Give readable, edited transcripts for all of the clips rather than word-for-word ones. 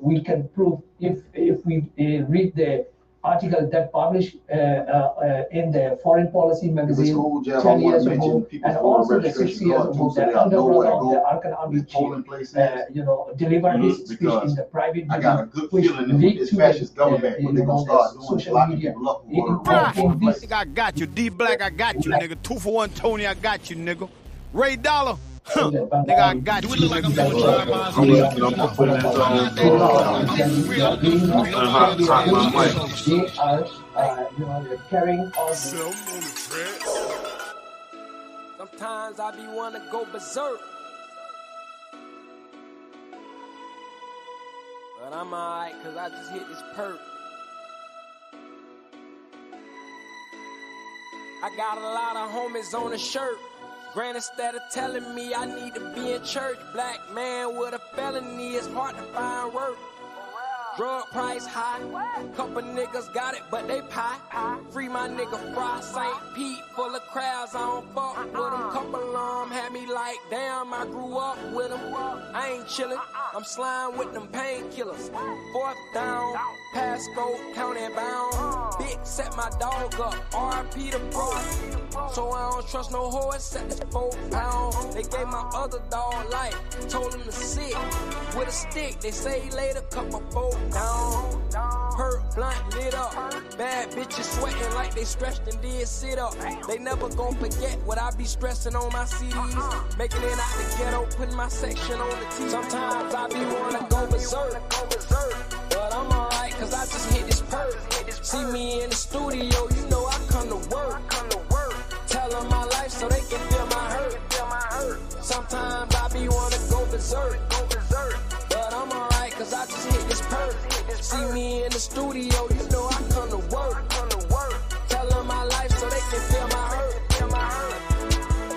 we can prove if we read the article that published in the Foreign Policy magazine 10 years ago, and also the 6 years ago, that elder brother of the Arkan Army chief, delivered his speech in the private meeting, which leaked to the social media. Nigga, I got you. D Black, I got you, nigga. 2 for 1 Tony, I got you, nigga. Ray Dollar. Huh. Nigga, I got you. Do it look like I'm doing drive-bys? They're carrying on. Sometimes I be wanna go berserk, but I'm alright, cause I just hit this perk. I got a lot of homies on the shirt. Granny instead of telling me I need to be in church. Black man with a felony, it's hard to find work. Drug price high, couple niggas got it, but they pie. Free my nigga Fry, St. Pete, full of crowds, I don't fuck with them. Couple of them had me like, damn, I grew up with them. I ain't chillin', I'm slime with them painkillers. 4th down, passcode, county bound. Big set my dog up, RP the bro. So I don't trust no hoe except this 4 pound. They gave my other dog life, told him to sit with a stick. They say he laid a couple 4 down. Hurt, blunt, lit up. Bad bitches sweating like they stretched and did sit up. They never gon' forget what I be stressing on my CDs. Making it out the ghetto, putting my section on the T. Sometimes I be wanna go berserk, but I'm alright, cause I just hit this perk. See me in the studio, you know I come to work. Tell them my life so they can feel my hurt. Sometimes I be wanna go berserk, but I'm alright, cause I just hit this perk. See me in the studio, you know I come to work. Tell them my life so they can feel my hurt.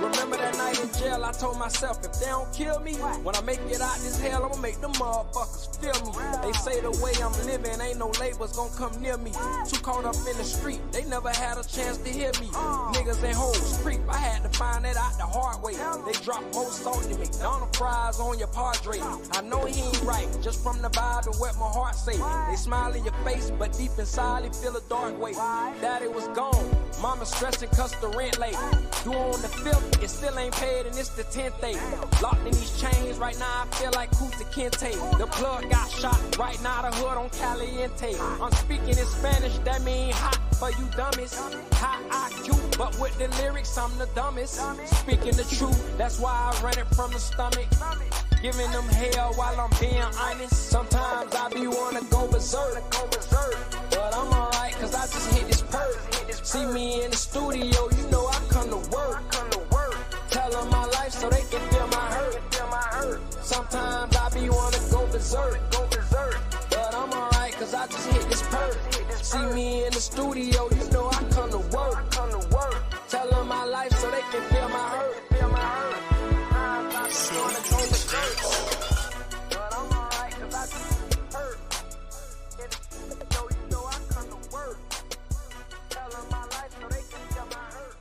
Remember that night in jail, I told myself, if they don't kill me, when I make it out this hell, I'ma make them motherfuckers feel me. They say the way I'm living, ain't no labels gon' come near me. Too caught up in the street, they never had a chance to hear me. Niggas and hoes creep, I had to find that out the hard way. They drop more salt than McDonald's fries on your Padre. I know he ain't right, just from the vibe and what my heart say. They smile in your face, but deep inside they feel a dark way. Daddy was gone, mama stressing cause the rent late. You on the 5th, it still ain't paid and it's the 10th day. Locked in these chains, right now I feel like Kunta Kinte. The plug got shot, right now the hood on Caliente. I'm speaking in Spanish, that mean hot for you dummies. High IQ, but with the lyrics I'm the dumbest. Speaking the truth, that's why I run it from the stomach. Giving them hell while I'm being honest. Sometimes I be wanna go berserk, but I'm alright, cause I just hit this perk. See me in the studio, you know I come to work. Tell them my life so they can feel my hurt. Sometimes I be wanna go berserk, but I'm alright, cause I just hit this perk. See me in the studio, you know I come to work. Tell them my life so they can feel my hurt. But I'm alright, cause I just hit this perk. In the studio, you know I come to work. Tell them my life so they can feel my hurt.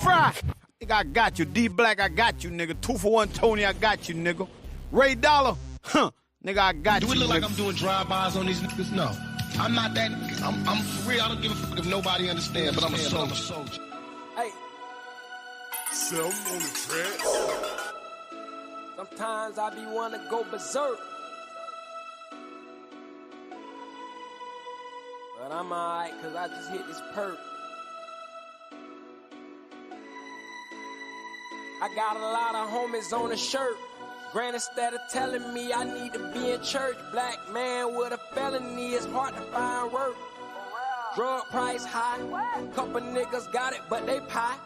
Fry. Nigga, I got you. D Black, I got you, nigga. 2 for 1 Tony, I got you, nigga. Ray Dollar. Huh. Nigga, I got you. Do it look nigga. like I'm doing drive-bys on these niggas? No. I'm not that. I'm for real. I don't give a fuck if nobody understands, but I'm a soldier. Hey. So on the track. Sometimes I be wanna go berserk, but I'm alright, cause I just hit this perk. I got a lot of homies on the shirt. Granny instead of telling me I need to be in church. Black man with a felony, it's hard to find work. Drug price high, couple niggas got it, but they pie.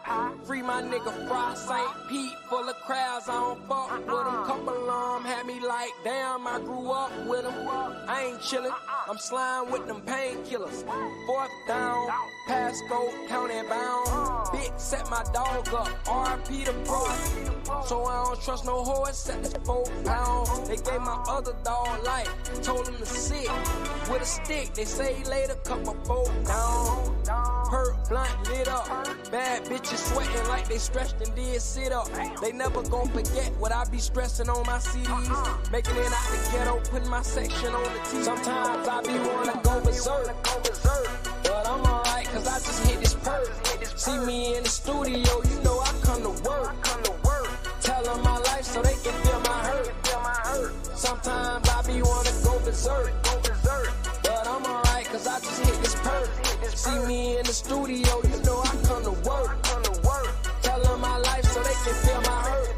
Free my nigga Fry, St. Pete, full of crowds, I don't fuck with them. Couple of them had me like, damn, I grew up with them. I ain't chillin', I'm slime with them painkillers. 4th down, passcode, county bound. Big set my dog up, RP the bro. So I don't trust no hoe except this 4 pound. They gave my other dog life, told him to sit with a stick, they say later, cut my folk down. Perk blunt lit up, bad bitches sweating like they stretched and did sit up. They never gon' forget what I be stressing on my CDs. Making it out the ghetto, putting my section on the TV. Sometimes I be wanna go berserk, but I'm alright cause I just hit this perk. See me in the studio, you know I come to work. Tell them my life so they can feel my hurt. Sometimes I be wanna go berserk, but I'm alright cause I just hit this perk. See me in the studio, you know I come to work. Tell them my life so they can feel my hurt.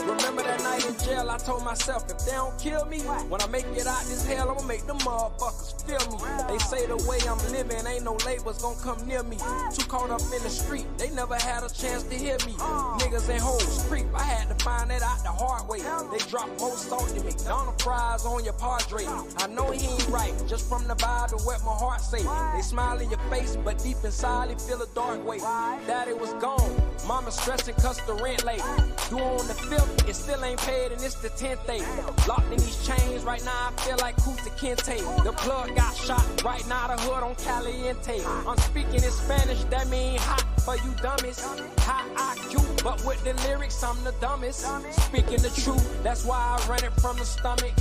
Remember that night in jail, I told myself if they don't kill me, when I make it out this hell, I'ma make them motherfuckers feel me. They say the way I'm living, ain't no labels gon' come near me. Too caught up in the street, they never had a chance to hear me. Niggas and hoes creep, I had to find that out the hard way. They drop more salt than McDonald's fries on your Padre. I know he ain't right, just from the vibe and what my heart say. They smile in your face, but deep inside they feel a dark way. Daddy was gone, mama stressing cause the rent late. Due on the 5th, it still ain't paid and it's the 10th day. Locked in these chains right now, I feel like Kuta Kinte. The plug got shot, right now the hood on Caliente. I'm speaking in Spanish, that mean hot for you dummies. High IQ, but with the lyrics I'm the dumbest. Speaking the truth, that's why I run it from the stomach.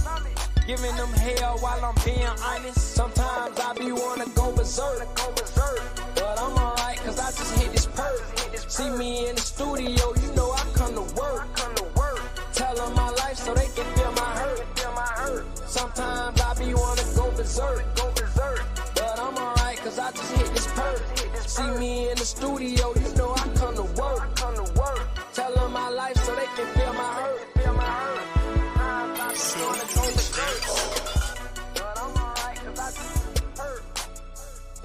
Giving them hell while I'm being honest. Sometimes I be wanna go berserk, but I'm alright cause I just hit this perk. See me in the studio, you know I come to work. Tell them my life so they can feel my hurt. Sometimes I be wanna go berserk, but I'm alright cause I just hit this perk. See me in the studio, you know I come to work. Tell them my life so they can feel my hurt. But I'm alright cause I just hit this perk.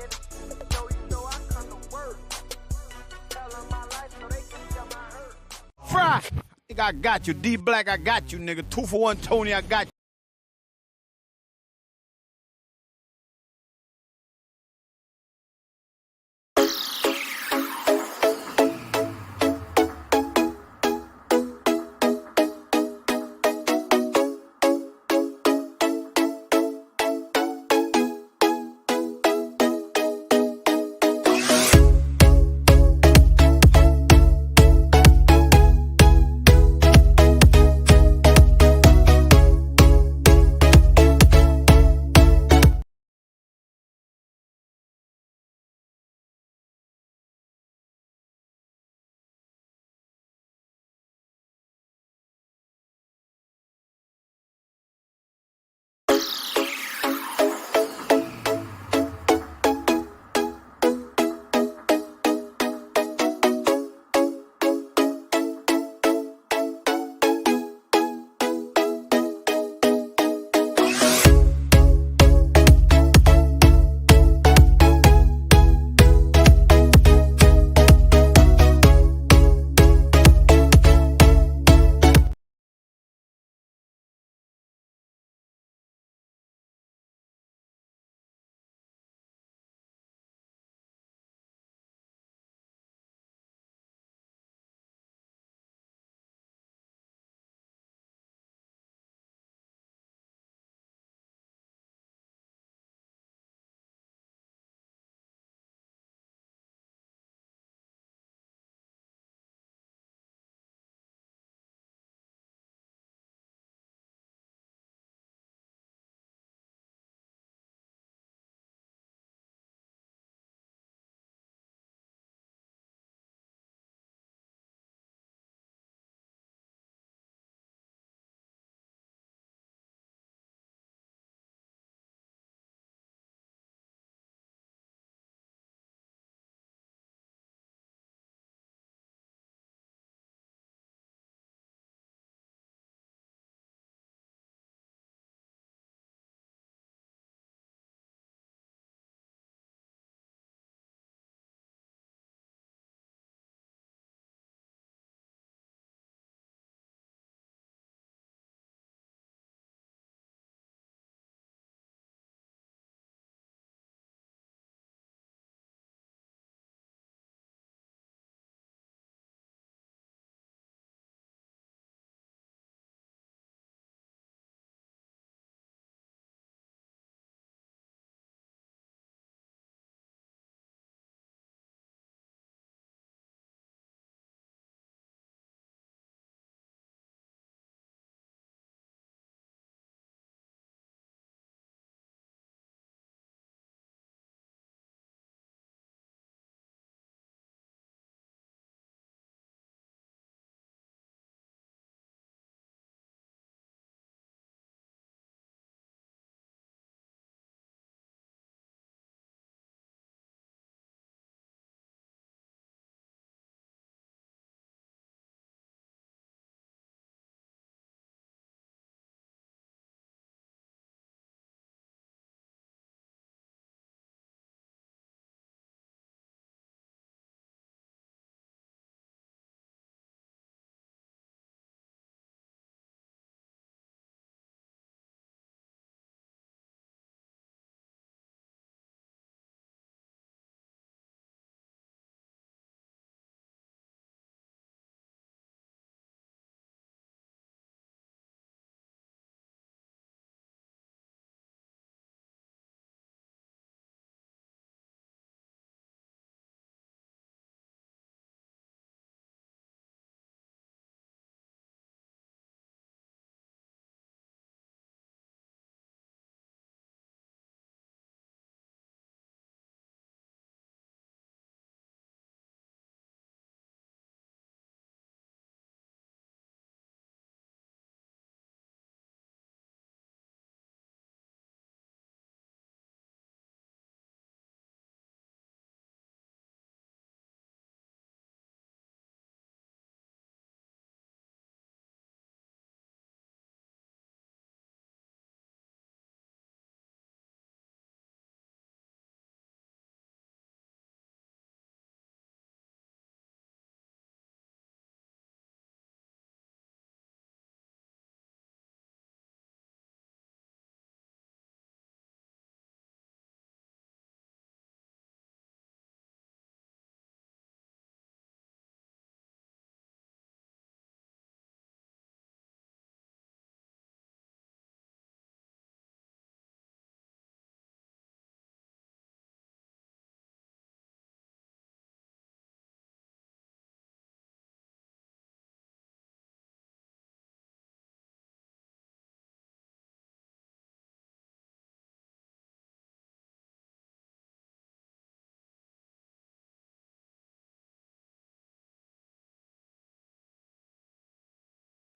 In the studio, you know I come to work. Tell them my life so they can feel my hurt. Fry! Nigga, I got you. D Black, I got you, nigga. 2 for 1 Tony, I got you.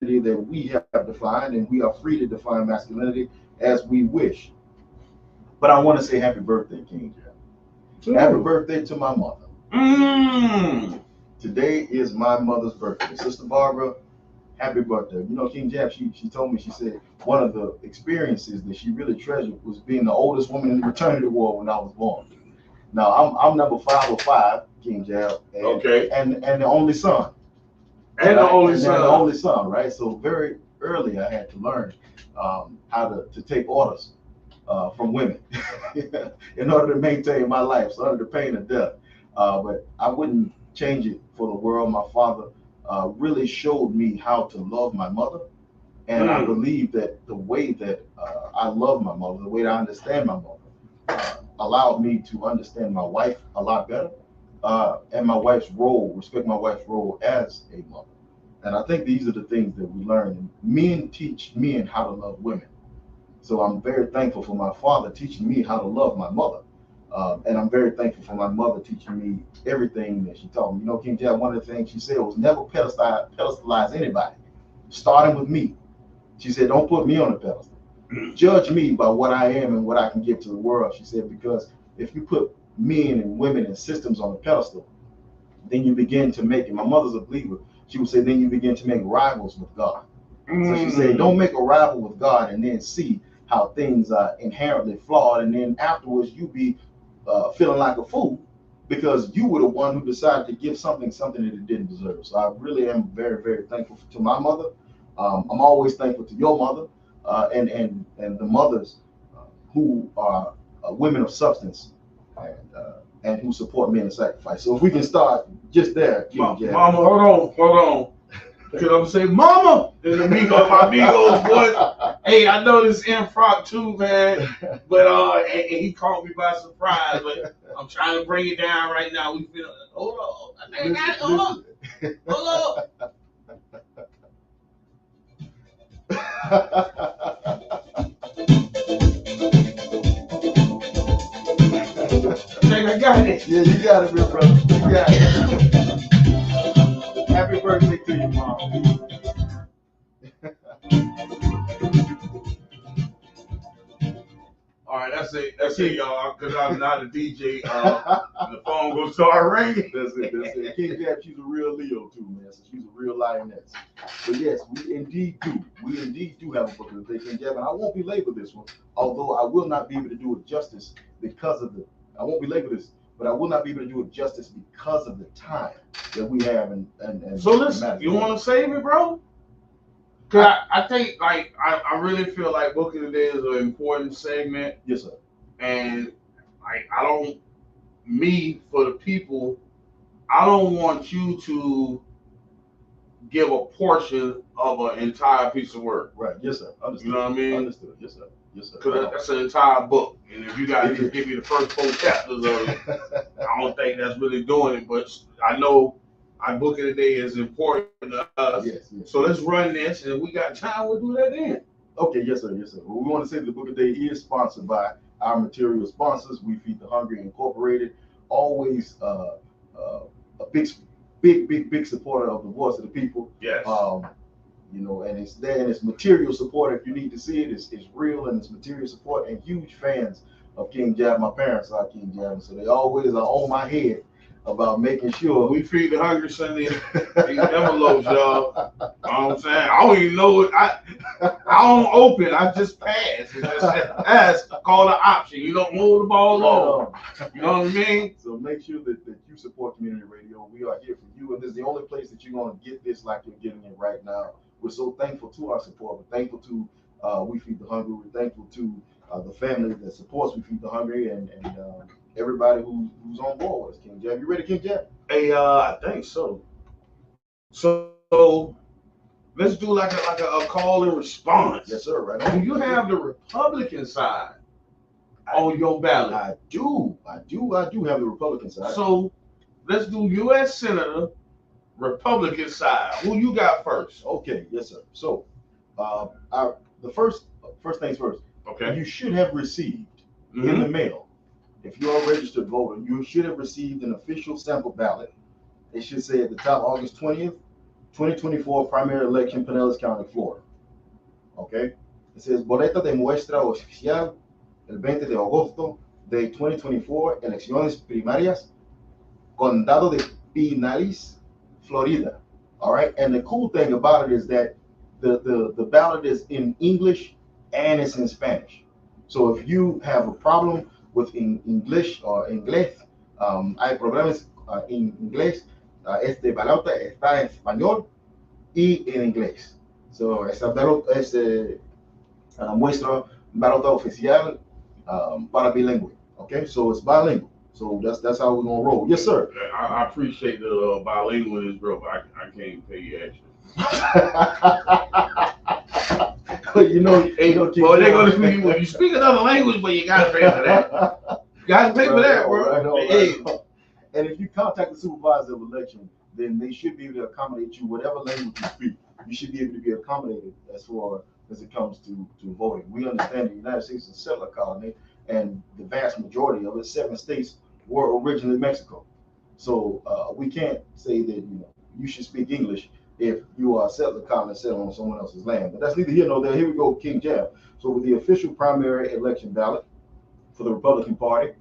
that we have defined, and we are free to define masculinity as we wish. But I want to say happy birthday, King Jeff. Happy birthday to my mother. Today is my mother's birthday. Sister Barbara, happy birthday. You know, King Jeff, she told me, she said one of the experiences that she really treasured was being the oldest woman in the fraternity ward when I was born. Now, I'm number 505, King Jeff, and the only son. And the only son, right? So very early I had to learn how to take orders from women in order to maintain my life, so under the pain of death. But I wouldn't change it for the world. My father really showed me how to love my mother. And I believe that the way that I love my mother, the way that I understand my mother, allowed me to understand my wife a lot better. And my wife's role, respect my wife's role as a mother. And I think these are the things that we learn. Men teach men how to love women. So I'm very thankful for my father teaching me how to love my mother. And I'm very thankful for my mother teaching me everything that she taught me. You know, King Jack, one of the things she said was never pedestalize anybody, starting with me. She said, don't put me on a pedestal. Judge me by what I am and what I can give to the world. She said, because if you put men and women and systems on a pedestal, then you begin to make it. My mother's a believer. She would say, then you begin to make rivals with God. So she said, don't make a rival with God and then see how things are inherently flawed. And then afterwards, you be feeling like a fool because you were the one who decided to give something that it didn't deserve. So I really am very, very thankful to my mother. I'm always thankful to your mother and the mothers who are women of substance and who support men in sacrifice. So if we can start just there. Mama, hold on. Because I'm saying, Mama, and my amigos, boy. Hey, I know this improv too, man. But and he caught me by surprise. But I'm trying to bring it down right now. We feel. Hold on. Hold on. I got it. Yeah, you got it, real brother. You got it. Happy birthday to you, Mom. All right, that's it, y'all. Because I'm not a DJ. The phone will start ringing. That's it. King Jack, she's a real Leo too, man. So she's a real lioness. But yes, we indeed do have a book of the day, King Jack, and I won't belabor this one, although I will not be able to do it justice because of I won't belabor this, but I will not be able to do it justice because of the time that we have. And so listen, you want to save it, bro? Cause I think I really feel like Book of the Day is an important segment. Yes, sir. And for the people, I don't want you to give a portion of an entire piece of work. Right. Yes, sir. Understood. You know what I mean? Understood. Yes, sir. Yes, sir. Because that's an entire book. And if you got to just give me the first 4 chapters of it, I don't think that's really doing it. But I know our Book of the Day is important to us. Yes. So let's run this, and if we got time, we'll do that then. Okay, yes, sir. Well, we want to say the Book of the Day is sponsored by our material sponsors. We Feed the Hungry Incorporated, always a big supporter of the voice of the people. Yes. You know, and it's there, and it's material support. If you need to see it, it's real, and it's material support, and huge fans of King Jab. My parents are King Jab, so they always are on my head about making sure we feed the hungry Sunday these envelopes, y'all. You know what I'm saying? I don't even know what I don't open. I just pass. It's just ask, call an option. You don't move the ball on. You know what I mean? So make sure that you support community radio. We are here for you, and this is the only place that you're going to get this like you're getting it right now. We're so thankful to our support. We're thankful to We Feed the Hungry. We're thankful to the family that supports We Feed the Hungry, and everybody who's on board with us. King Jab, you ready, King Jab? Hey, I think so. So let's do like a call and response. Yes, sir. Right. Do you have the Republican side on your ballot? I do have the Republican side. So let's do U.S. Senator, Republican side. Who you got first? Okay. Yes, sir. So the first things first. Okay. You should have received in the mail. If you're a registered voter, you should have received an official sample ballot. It should say at the top, August 20th, 2024 primary election, Pinellas County, Florida. Okay? It says, boleta de muestra oficial el 20 de agosto de 2024, elecciones primarias, Condado de Pinellas, Florida. All right? And the cool thing about it is that the ballot is in English and it's in Spanish. So if you have a problem with English or inglés, hay problemas en inglés, este ballot está en español y en inglés. So esta ballot es muestra ballot oficial para bilingüe. Okay, so it's bilingual. So that's how we're gonna roll. Yes, sir. I appreciate the bilingualism, bro, but I can't pay you extra. You know, well, they're gonna speak. Well, you speak another language, but you gotta pay for that. You gotta pay for that, bro. Hey. And if you contact the supervisor of election, then they should be able to accommodate you whatever language you speak. You should be able to be accommodated as far as it comes to voting. We understand the United States is a settler colony, and the vast majority of it, 7 states, were originally Mexico. So we can't say that you should speak English if you are a settler colony settling on someone else's land. But that's neither here nor there. Here we go, King Jab. So with the official primary election ballot for the Republican Party,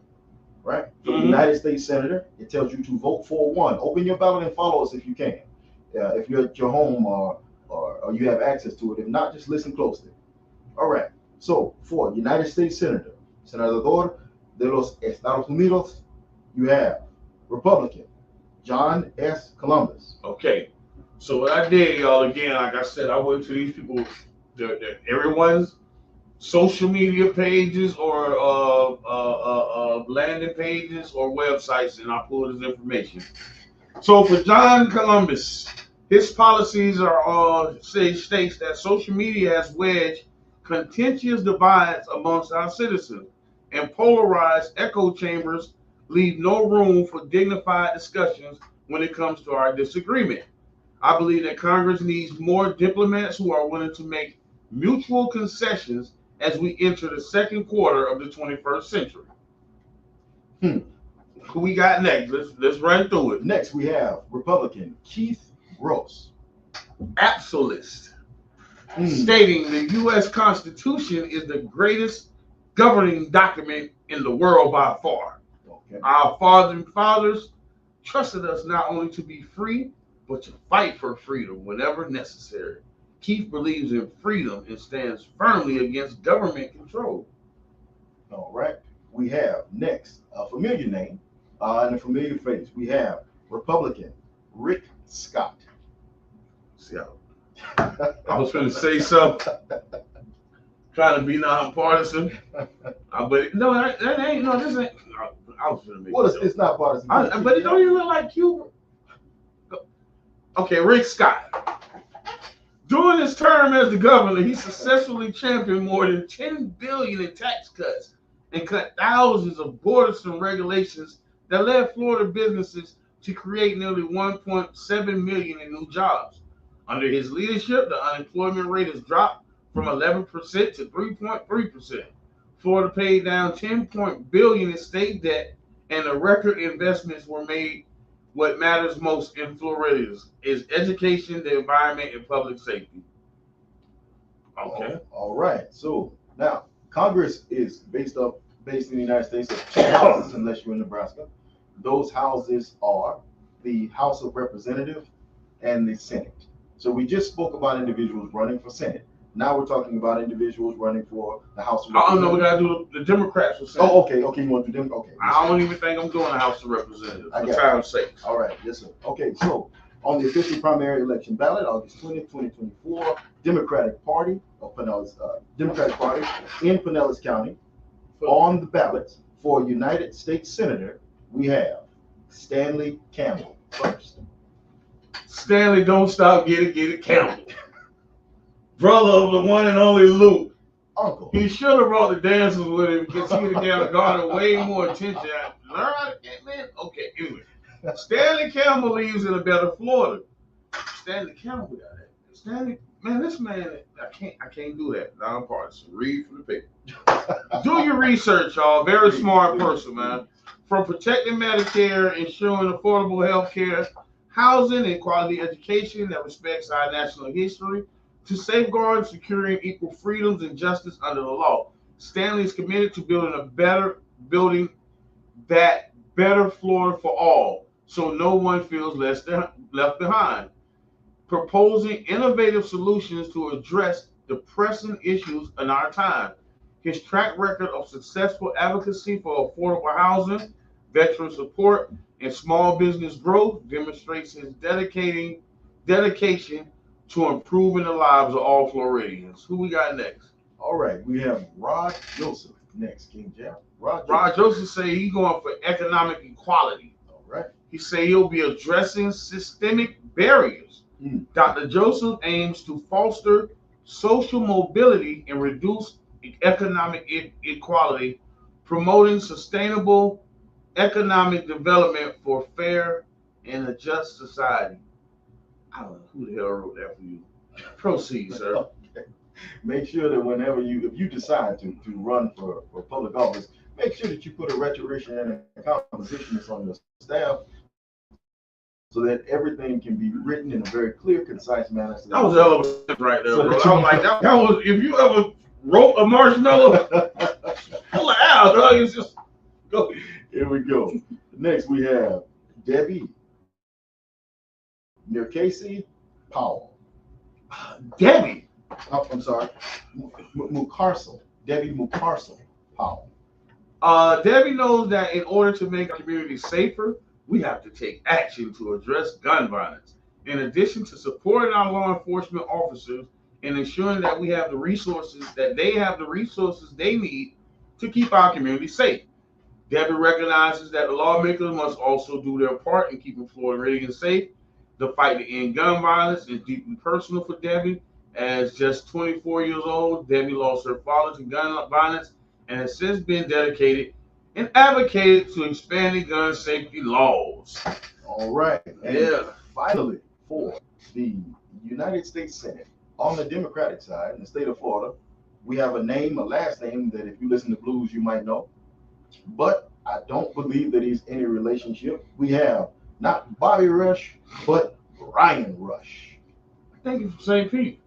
right? For the United States Senator, it tells you to vote for one. Open your ballot and follow us if you can. If you're at your home or you have access to it. If not, just listen closely. All right. So for United States Senator, Senador de los Estados Unidos, you have Republican John S. Columbus. Okay. So what I did, y'all, again, like I said, I went to these people, everyone's social media pages or landing pages or websites, and I pulled his information. So for John Columbus, his policies are states that social media has wedged contentious divides amongst our citizens, and polarized echo chambers leave no room for dignified discussions when it comes to our disagreement. I believe that Congress needs more diplomats who are willing to make mutual concessions as we enter the second quarter of the 21st century. Who we got next? Let's run through it. Next, we have Republican Keith Gross. Absolutist, stating the U.S. Constitution is the greatest governing document in the world by far. Okay. Our fathers trusted us not only to be free, but to fight for freedom whenever necessary. Keith believes in freedom and stands firmly against government control. All right. We have next a familiar name and a familiar face. We have Republican Rick Scott. See, I was going to say something, trying to be nonpartisan, but no, that ain't. No, this ain't. I was going to make. Well, it's not partisan. But it don't even look like Cuba. Okay, Rick Scott. During his term as the governor, he successfully championed more than $10 billion in tax cuts and cut thousands of burdensome regulations that led Florida businesses to create nearly 1.7 million in new jobs. Under his leadership, the unemployment rate has dropped from 11% to 3.3%. Florida paid down $10 billion in state debt, and the record investments were made. What matters most in Florida is education, the environment, and public safety. Okay. All right. So now Congress is based in the United States of 2 houses, unless you're in Nebraska. Those houses are the House of Representatives and the Senate. So we just spoke about individuals running for Senate. Now we're talking about individuals running for the House of Representatives. Oh no, we gotta do the Democrats for Senate. Oh, okay. You want to do them? Okay. I don't even think I'm doing the House of Representatives for time's sake. All right, yes, sir. Okay, so on the official primary election ballot, August 20, 2024, Democratic Party in Pinellas County, on the ballot for United States Senator, we have Stanley Campbell first. Stanley, don't stop, get it, Campbell. Brother of the one and only Luke. Uncle. He should have brought the dancers with him because he would have garnered way more attention. Learn how to get man. Okay, anyway. Stanley Campbell lives in a better Florida. Stanley Campbell got that. Stanley, man, this man, I can't do that. Nonpartisan. Read from the paper. Do your research, y'all. Very smart person, man. From protecting Medicare, ensuring affordable health care, housing and quality education that respects our national history, to safeguard, securing equal freedoms and justice under the law. Stanley is committed to building that better Florida for all, so no one feels left behind. Proposing innovative solutions to address the pressing issues in our time. His track record of successful advocacy for affordable housing, veteran support, and small business growth demonstrates his dedication to improving the lives of all Floridians. Who we got next? All right, we have Rod Joseph next, King Jeff. Rod Joseph say he's going for economic equality. All right. He say he'll be addressing systemic barriers. Dr. Joseph aims to foster social mobility and reduce economic inequality, promoting sustainable economic development for fair and a just society. I don't know who the hell wrote that for you. Proceed, sir. Okay. Make sure that if you decide to run for public office, make sure that you put a rhetorician and a compositionist on your staff so that everything can be written in a very clear, concise manner. That was a hell of a right there, bro. I was like, that was, if you ever wrote a marshmallow, I'm like, ow, dog, it's just, go. Here we go. Next, we have Debbie Mukasey Powell. Debbie? Oh, I'm sorry. Mucarsel. Debbie Mucarsel Powell. Debbie knows that in order to make our community safer, we have to take action to address gun violence. In addition to supporting our law enforcement officers and ensuring that we have the resources they need to keep our community safe. Debbie recognizes that the lawmakers must also do their part in keeping Floridians safe. The fight to end gun violence is deeply personal for Debbie. As just 24 years old, Debbie lost her father to gun violence and has since been dedicated and advocated to expanding gun safety laws. All right. And yeah. Finally, for the United States Senate, on the Democratic side, in the state of Florida, we have a last name that if you listen to blues, you might know. But I don't believe that he's any relationship. We have not Bobby Rush, but Brian Rush. I think he's from St. Pete.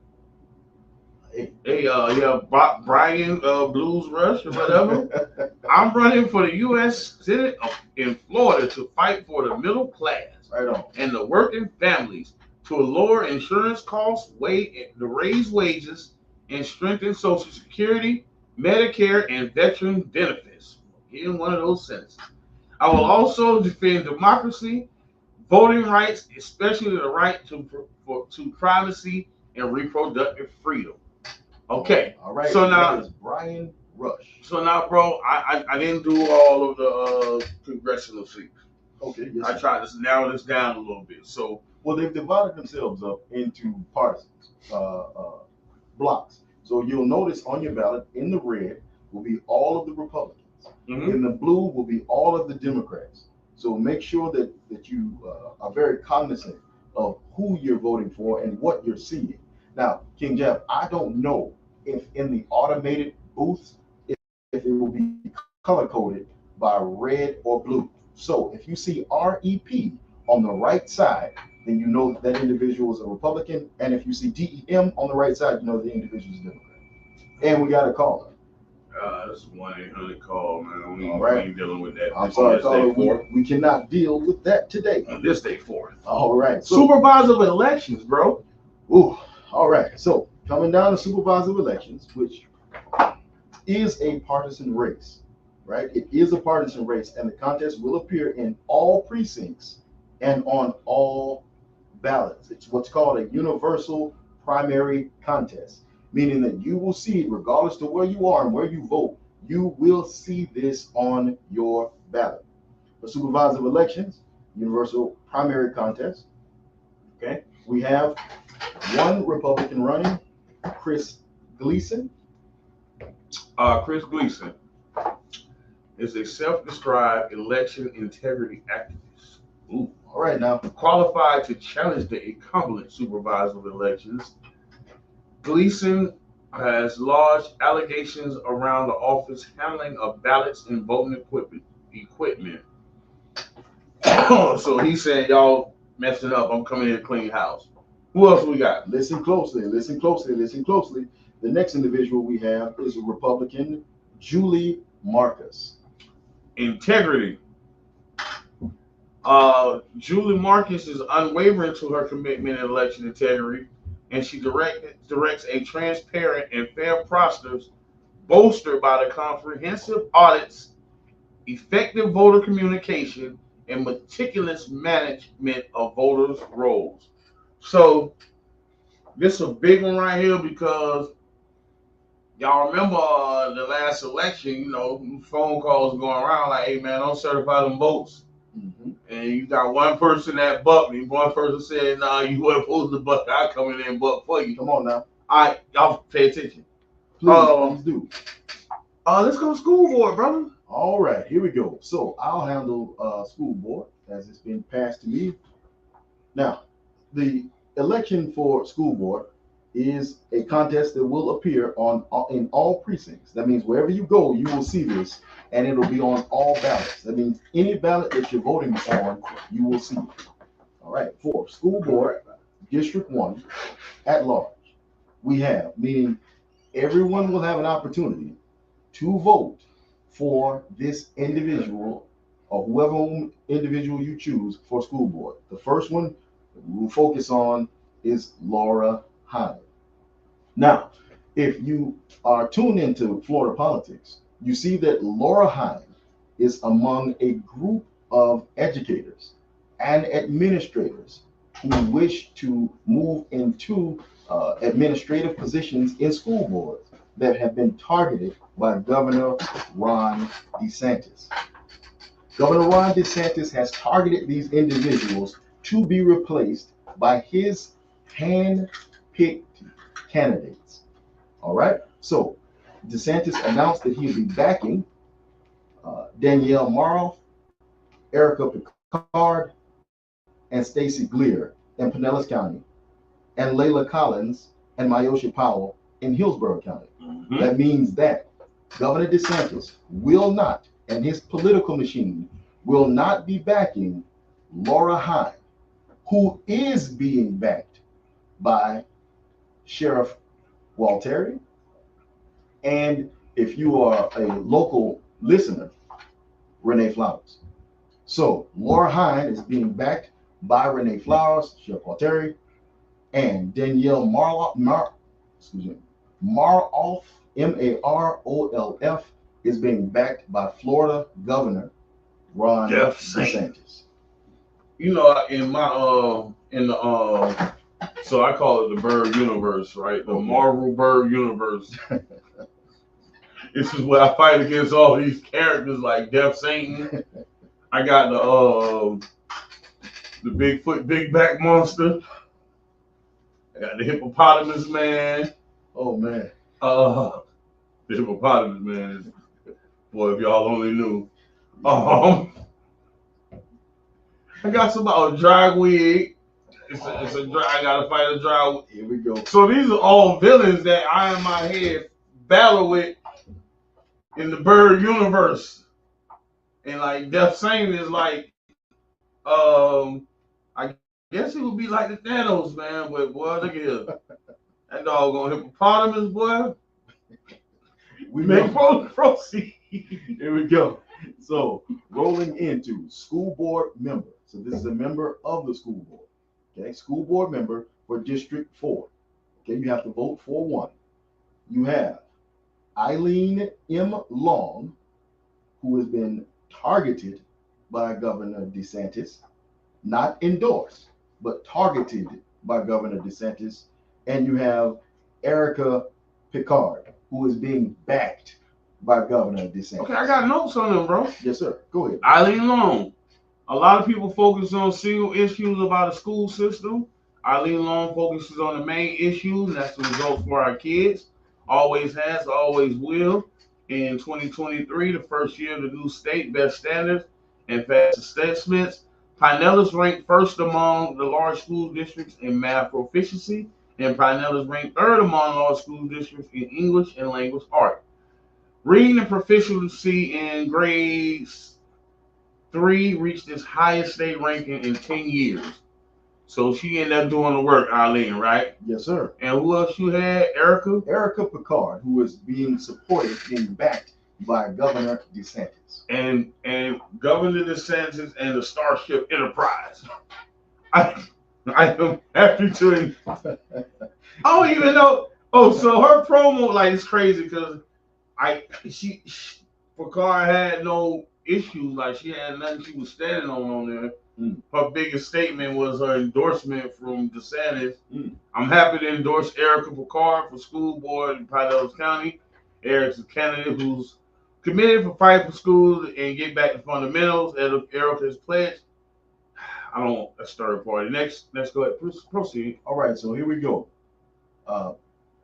Brian Blues Rush or whatever. I'm running for the U.S. Senate in Florida to fight for the middle class and the working families to lower insurance costs, to raise wages, and strengthen Social Security, Medicare, and veteran benefits. In one of those sentences. I will also defend democracy, voting rights, especially the right to privacy and reproductive freedom. Okay. All right. So now that is Brian Rush. So now, bro, I didn't do all of the congressional seats. Okay. Yes, I tried to narrow this down a little bit. So, well, they've divided themselves up into partisans, blocks. So you'll notice on your ballot in the red will be all of the Republicans. Mm-hmm. In the blue will be all of the Democrats. So make sure that you are very cognizant of who you're voting for and what you're seeing. Now, King Jeff, I don't know if in the automated booths, if it will be color-coded by red or blue. So if you see REP on the right side, then you know that individual is a Republican. And if you see DEM on the right side, you know the individual is a Democrat. And we got a caller. That's a 1-800 call, man. We ain't dealing with that. I'm sorry, caller. We cannot deal with that today. On this day 4th. All right. So, supervisor of elections, bro. Ooh. All right. So coming down to supervisor of elections, which is a partisan race, right? It is a partisan race, and the contest will appear in all precincts and on all ballots. It's what's called a universal primary contest, meaning that you will see, regardless to where you are and where you vote, you will see this on your ballot. For supervisor of elections, universal primary contest, okay, we have one Republican running, Chris Gleason. Chris Gleason is a self-described election integrity activist. Ooh. All right, now qualified to challenge the incumbent supervisor of elections. Gleason has lodged allegations around the office handling of ballots and voting equipment. So he said, y'all messing up. I'm coming here to clean house. Who else we got? Listen closely, listen closely, listen closely. The next individual we have is a Republican, Julie Marcus. Integrity. Julie Marcus is unwavering to her commitment in election integrity, and she directs a transparent and fair process bolstered by the comprehensive audits, effective voter communication, and meticulous management of voters' rolls. So this is a big one right here because y'all remember the last election, you know, phone calls going around like, hey man, don't certify them votes. Mm-hmm. And you got one person that bucked me. One person said, nah, you weren't supposed to buck. I'll come in there and buck for you. Come on now. All right, y'all pay attention. Please do. Let's go to school board, brother. All right, here we go. So I'll handle school board as it's been passed to me. Now, the election for school board is a contest that will appear in all precincts. That means wherever you go, you will see this, and it'll be on all ballots. That means any ballot that you're voting on, you will see it. All right, for school board, District 1, at large, we have, meaning everyone will have an opportunity to vote for this individual or whoever individual you choose for school board. The first one we'll focus on is Laura Hyde. Now, if you are tuned into Florida politics, you see that Laura Hyde is among a group of educators and administrators who wish to move into administrative positions in school boards that have been targeted by Governor Ron DeSantis. Governor Ron DeSantis has targeted these individuals to be replaced by his hand-picked candidates. All right, so DeSantis announced that he'll be backing Danielle Maroff, Erica Picard, and Stacey Gleer in Pinellas County, and Layla Collins and Myosha Powell in Hillsborough County. Mm-hmm. That means that Governor DeSantis will not, and his political machine will not be backing Laura Hyde, who is being backed by Sheriff Walteri. And if you are a local listener, Renee Flowers. So Laura Hyde is being backed by Renee Flowers, Sheriff Walteri, and Danielle Maroff, Marolf, is being backed by Florida Governor Ron DeSantis. You know, in my so I call it the Bird universe, right? The Marvel Bird universe. This is where I fight against all these characters like Death Satan. I got the Bigfoot, big back monster. I got the hippopotamus man. Oh man. The hippopotamus man. Boy, if y'all only knew. I got some drag wig. I gotta fight a drag wig. Here we go. So these are all villains that I in my head battle with in the Bird universe. And like Death Satan is like, I guess it would be like the Thanos, man. But boy, look at here. That doggone hippopotamus, boy. We make proceed. Here we go. So rolling into school board member. So this is a member of the school board. Okay, school board member for District 4. Okay, you have to vote for one. You have Eileen M. Long, who has been targeted by Governor DeSantis, not endorsed, but targeted by Governor DeSantis. And you have Erica Picard, who is being backed by Governor DeSantis. Okay, I got notes on them, bro. Yes, sir. Go ahead. Eileen Long. A lot of people focus on single issues about the school system. Eileen Long focuses on the main issues, and that's the results for our kids. Always has, always will. In 2023, the first year of the new state best standards and fast assessments, Pinellas ranked first among the large school districts in math proficiency, and Pinellas ranked third among large school districts in English and language art. Reading and proficiency in grades 3 reached its highest state ranking in 10 years. So she ended up doing the work, Eileen, right? Yes, sir. And who else you had? Erica? Erica Picard, who is being supported, being backed by Governor DeSantis. And Governor DeSantis and the Starship Enterprise. I am happy to. I don't even know. Oh, so her promo like it's crazy because she Picard had no issues. Like she had nothing she was standing on there. Her biggest statement was her endorsement from DeSantis. I'm happy to endorse Erica Picard for school board in Pinellas County. Eric's a candidate who's committed for fight for schools and get back to fundamentals. As Erica has pledged. That's third party. Next, let's go ahead. Proceed. All right, so here we go.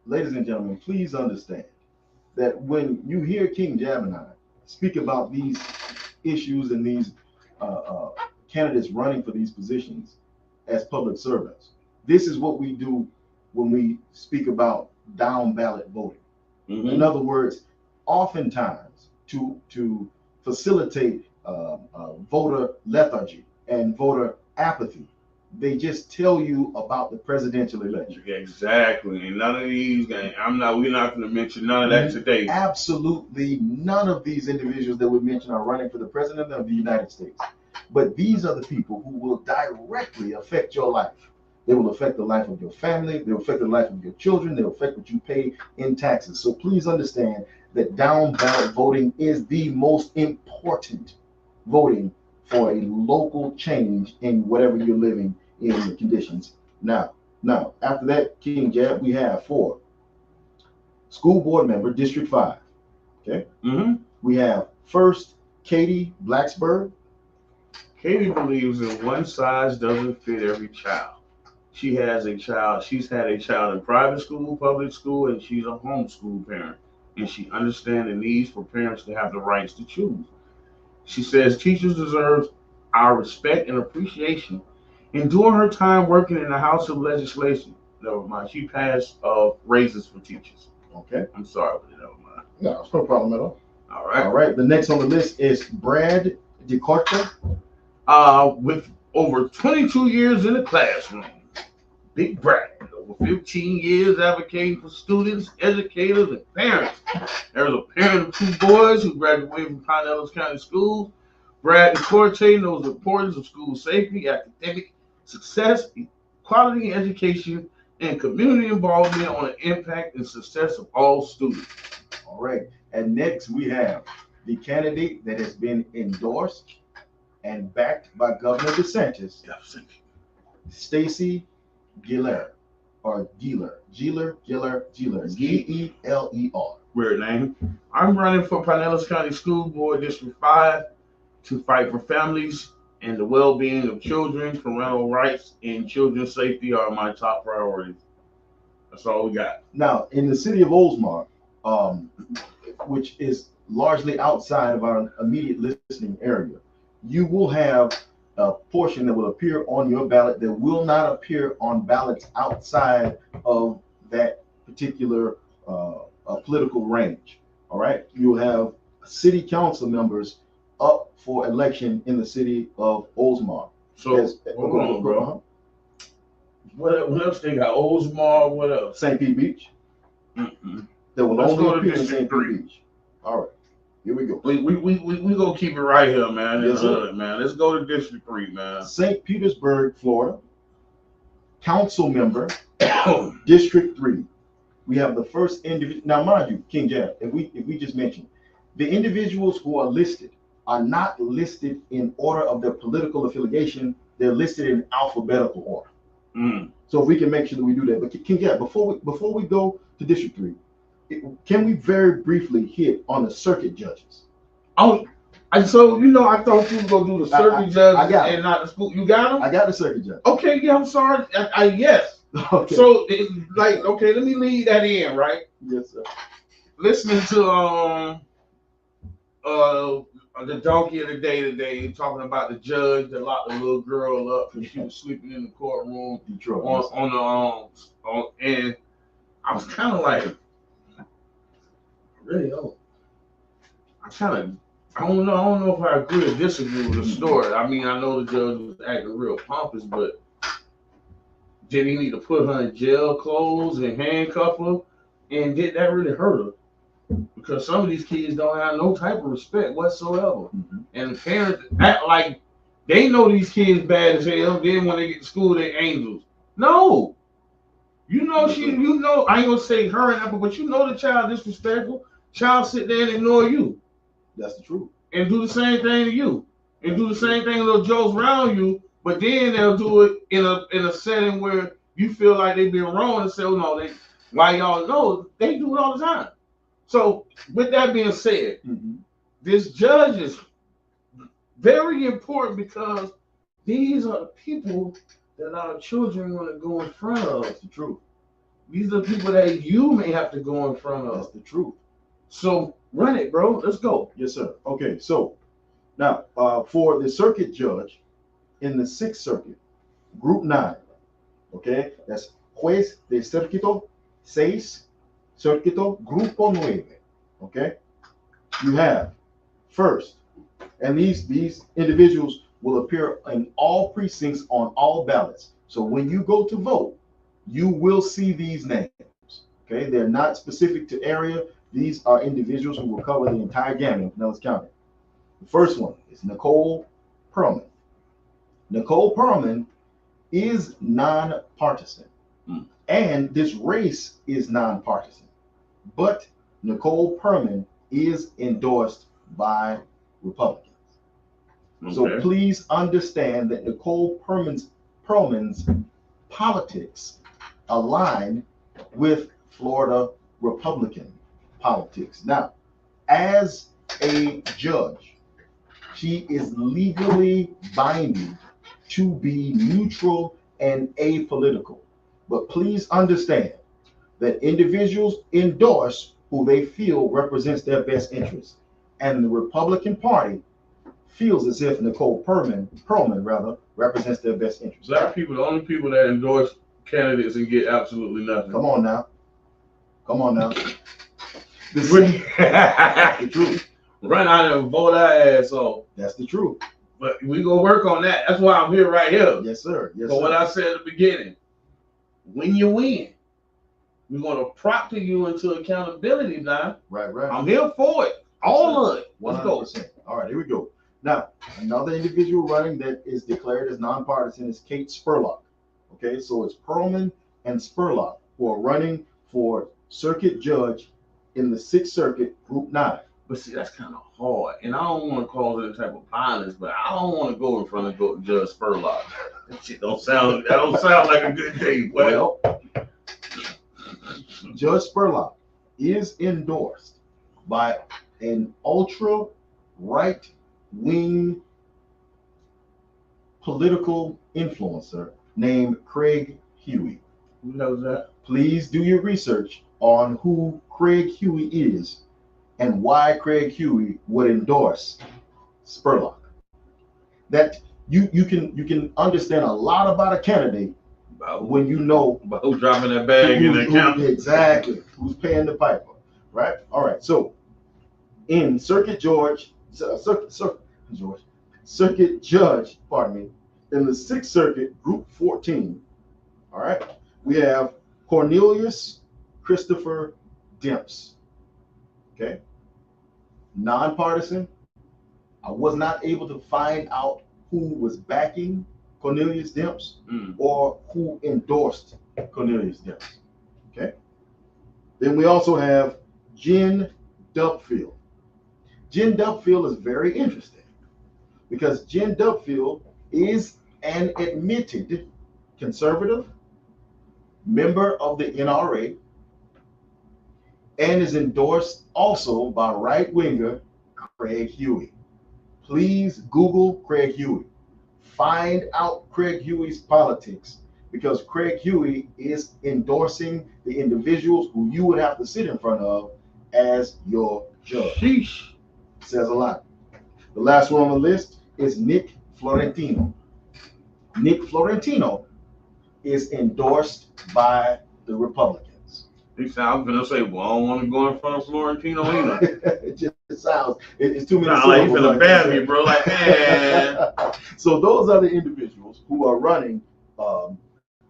Ladies and gentlemen, please understand that when you hear King Jab and I speak about these issues and these candidates running for these positions as public servants, this is what we do when we speak about down ballot voting. In other words, oftentimes to facilitate voter lethargy and voter apathy, they just tell you about the presidential election. Exactly. And none of these we're not going to mention none of that today. Absolutely none of these individuals that we mentioned are running for the president of the United States. But these are the people who will directly affect your life. They will affect the life of your family. They will affect the life of your children. They will affect what you pay in taxes. So please understand that down ballot voting is the most important voting for a local change in whatever you're living in the conditions. Now, after that, King Jab, we have 4 school board member, District 5. Okay. We have first Katie Blacksburg. Katie believes that one size doesn't fit every child. She's had a child in private school, public school, and she's a homeschool parent. And she understands the needs for parents to have the rights to choose. She says teachers deserve our respect and appreciation. And during her time working in the House of Legislation, never mind, she passed raises for teachers. Okay. I'm sorry, but never mind. No, it's no problem at all. All right. All right. The next on the list is Brad DeCorta. With over 22 years in the classroom. Big Brad, over 15 years advocating for students, educators, and parents. There's a parent of 2 boys who graduated from Pinellas County Schools. Brad DeCorte knows the importance of school safety, academic success, quality education, and community involvement on the impact and success of all students. All right. And next we have the candidate that has been endorsed and backed by Governor DeSantis, Stacey Giller, or Giller, Geler, G-E-L-E-R. Weird name. I'm running for Pinellas County School Board District 5 to fight for families and the well-being of children. Parental rights and children's safety are my top priorities. That's all we got. Now, in the city of Oldsmar, which is largely outside of our immediate listening area, you will have a portion that will appear on your ballot that will not appear on ballots outside of that particular political range. All right. You'll have city council members up for election in the city of Oldsmar. So, hold on, bro. What else they got? Oldsmar, what else? St. Pete Beach. That will only appear in St. Pete Beach. All right. Here we go. We gonna keep it right here, man. Yes, man. Let's go to District 3, man. St. Petersburg, Florida. Council member, District 3. We have the first individual. Now, mind you, King Jab, if we just mentioned, the individuals who are listed are not listed in order of their political affiliation. They're listed in alphabetical order. So if we can make sure that we do that. But King Jab, before we go to District 3, can we very briefly hit on the circuit judges? So I thought you were gonna do the circuit judges and not the school. You got them? I got the circuit judge. Okay, yeah, I'm sorry. Yes. Okay. So let me lead that in, right? Yes, sir. Listening to the donkey of the day today, talking about the judge that locked the little girl up because she was sleeping in the courtroom and I was kind of like, really? I don't know if I agree or disagree with the story. I mean, I know the judge was acting real pompous, but Did he need to put her in jail clothes and handcuff her? And did that really hurt her? Because some of these kids don't have no type of respect whatsoever. And the parents act like they know these kids bad as hell. Then when they get to school, they're angels. No. You know, I ain't gonna say her and that, but you know the child disrespectful. Child sit there and ignore you. That's the truth. And do the same thing to you. And do the same thing to little Joes around you, but then they'll do it in a setting where you feel like they've been wrong and say, oh no, why y'all know they do it all the time. So with that being said, this judge is very important because these are the people that our children want to go in front of. That's the truth. These are the people that you may have to go in front of. That's the truth. So run it, bro. Let's go. Yes, sir. Okay, so now for the circuit judge in the 6th Circuit, Group 9, okay, that's Juez de Circuito 6, Circuito Grupo 9, okay? You have first, and these individuals will appear in all precincts on all ballots. So when you go to vote, you will see these names, okay? They're not specific to area. These are individuals who will cover the entire gamut of Pinellas County. The first one is Nicole Perlman. Nicole Perlman is nonpartisan, and this race is nonpartisan. But Nicole Perlman is endorsed by Republicans. Okay. So please understand that Nicole Perlman's politics align with Florida Republican politics. Now, as a judge, she is legally binding to be neutral and apolitical. But please understand that individuals endorse who they feel represents their best interests. And the Republican Party feels as if Nicole Perlman represents their best interests. Black people, the only people that endorse candidates and get absolutely nothing. Come on now. The truth. Run out and vote our ass off. That's the truth. But we gonna work on that. That's why I'm here right here. Yes, sir. Yes, but sir. What I said at the beginning, when you win, we're gonna proctor you into accountability now. Right. I'm here for it. All of it. Let's 100%. go. All right, here we go. Now, another individual running that is declared as nonpartisan is Kate Spurlock. Okay, so it's Perlman and Spurlock who are running for circuit judge in the 6th Circuit, Group 9. But see, that's kind of hard, and I don't want to cause any type of violence, but I don't want to go in front of Judge Spurlock. That shit don't sound like a good day. Well, Judge Spurlock is endorsed by an ultra right-wing political influencer named Craig Huey. Who knows that? Please do your research on who Craig Huey is and why Craig Huey would endorse Spurlock. That you can understand a lot about a candidate when you know about who's dropping that bag in the account. Exactly. Who's paying the piper, right? All right. So in Circuit Judge, in the 6th Circuit, Group 14, all right, we have Cornelius Christopher Demps. Okay, nonpartisan. I was not able to find out who was backing Cornelius Demps or who endorsed Cornelius Demps. Okay. Then we also have Jen Dupfield. Jen Dupfield is very interesting because Jen Dupfield is an admitted conservative, member of the NRA, and is endorsed also by right-winger Craig Huey. Please Google Craig Huey. Find out Craig Huey's politics, because Craig Huey is endorsing the individuals who you would have to sit in front of as your judge. Sheesh. Says a lot. The last one on the list is Nick Florentino. Nick Florentino is endorsed by the Republicans. I'm gonna say, well, I don't want to go in front of Florentino either. It just sounds, it's too many. Like you finna ban me, bro. Like, man. So those are the individuals who are running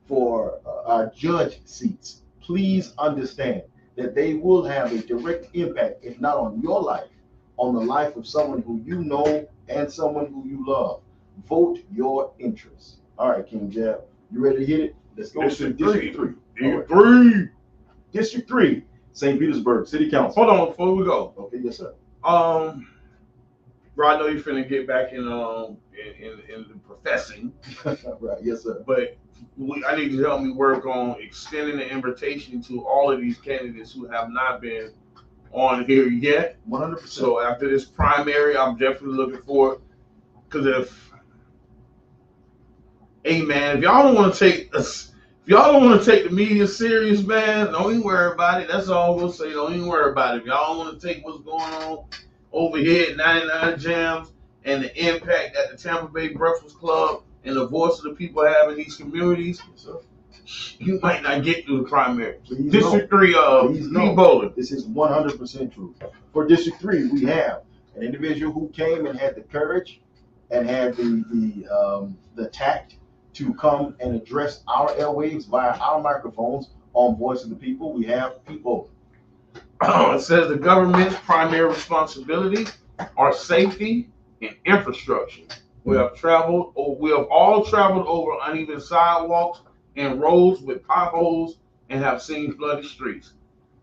for our judge seats, please understand that they will have a direct impact, if not on your life, on the life of someone who you know and someone who you love. Vote your interests. All right, King Jab, you ready to hit it? Let's go to District 3. District 3, St. Petersburg City Council. Hold on before we go. Okay, yes, sir. Bro, I know you're finna get back in the professing. Right, yes, sir. But I need you to help me work on extending the invitation to all of these candidates who have not been on here yet. 100%. So after this primary, I'm definitely looking forward. Because if y'all don't want to take the media serious, man, don't even worry about it. That's all we'll say. Don't even worry about it. If y'all don't want to take what's going on over here at 99 Jams and the impact that the Tampa Bay Breakfast Club and the voice of the people have in these communities, you might not get through the primary. District 3, Bowling. This is 100% true. For District 3, we have an individual who came and had the courage and had the tact to come and address our airwaves via our microphones on Voice of the People. We have people. It says the government's primary responsibility are safety and infrastructure. We have all traveled over uneven sidewalks and roads with potholes and have seen flooded streets.